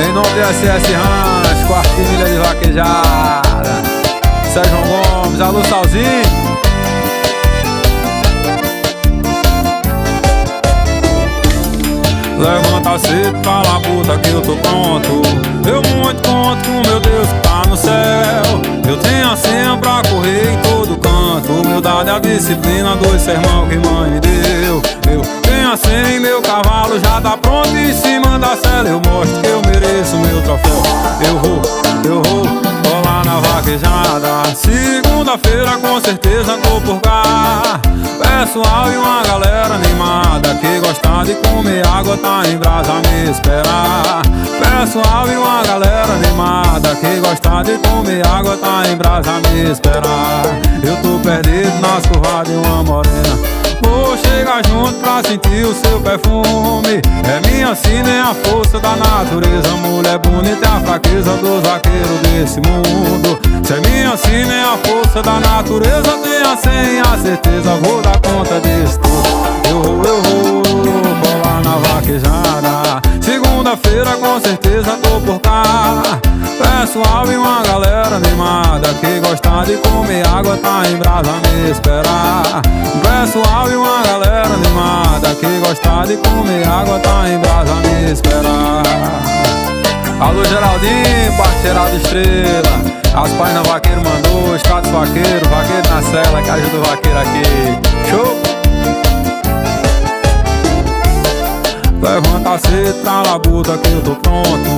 Em nome do SS Ranch, quarta milha de vaquejada, Sérgio Gomes, alô Salzinho. Levanta cedo, fala puta que eu tô pronto. Eu muito conto com meu Deus que tá no céu. Eu tenho a senha pra correr em todo canto. Humildade, a disciplina, dois sermão que mãe me deu. Eu tenho a senha e meu cavalo já tá pronto. Em cima da cela eu mostro que eu mereço meu troféu. Eu vou colar na vaquejada. Segunda-feira com certeza tô por cá. Pessoal e uma galera animada que gosta de comer água tá em brasa a me esperar. Pessoal e uma galera animada que gosta de comer água tá em brasa a me esperar. Eu tô perdido nas curvas de uma morena. Vou chegar junto pra sentir o seu perfume. É minha sina, é a força da natureza. Mulher bonita é a fraqueza dos vaqueiros desse mundo. Se é minha sina, é a força da natureza. Tenha sem a certeza, vou dar conta disso tudo. Eu vou colar na vaquejada. Segunda-feira com certeza tô por cá. Pessoal e uma galera animada que gosta de comer água tá em brasa a me esperar. Pessoal e uma galera animada que gosta de comer água tá em brasa a me esperar. Alô Geraldinho, parceirado Estrela. As páginas vaqueiro mandou, status vaqueiro, vaqueiro na cela que ajuda o vaqueiro aqui. Show! Levanta cedo pra labuta que eu tô pronto.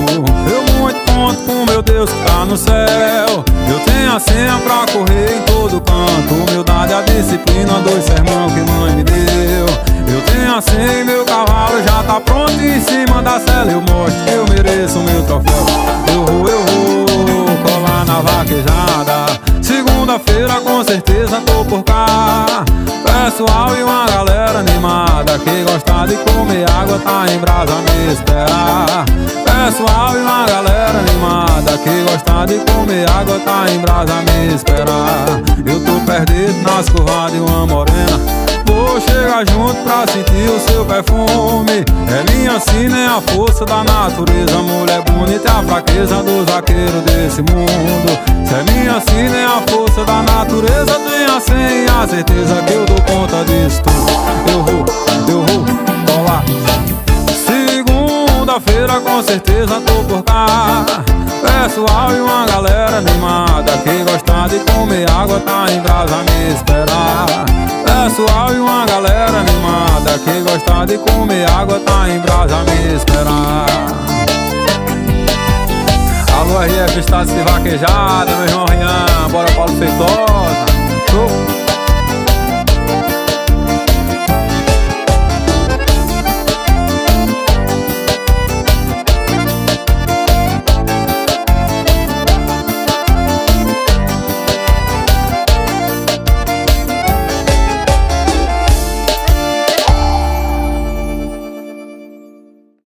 Eu muito conto com meu Deus que tá no céu. Eu tenho a senha pra correr em todo canto. Humildade, a disciplina, dois sermão que mãe me deu. Eu tenho a senha e meu cavalo já tá pronto. Em cima da cela eu mostro que eu mereço meu troféu. Eu vou colar na vaquejada. Segunda-feira com certeza tô por cá. Pessoal e uma galera animada que gosta de comer água tá em brasa a me esperar. Pessoal e uma galera animada que gosta de comer água tá em brasa a me esperar. Eu tô perdido nas curvas de uma morena. Vou chegar junto pra sentir o seu perfume. É minha sina, é a força da natureza. Mulher bonita é a fraqueza dos vaqueiros desse mundo. Se é minha sina, é a força da natureza. Tenha sem a certeza que eu dou conta disso tudo. Eu vou colar. Segunda-feira com certeza tô por cá. Pessoal e uma galera animada que gosta de comer água tá em brasa a me esperar. Pessoal e uma galera animada que gosta de comer água tá em brasa a me esperar. Alô RF Status de Vaquejada, meu irmão Rian, bora Paulo Feitosa. Show!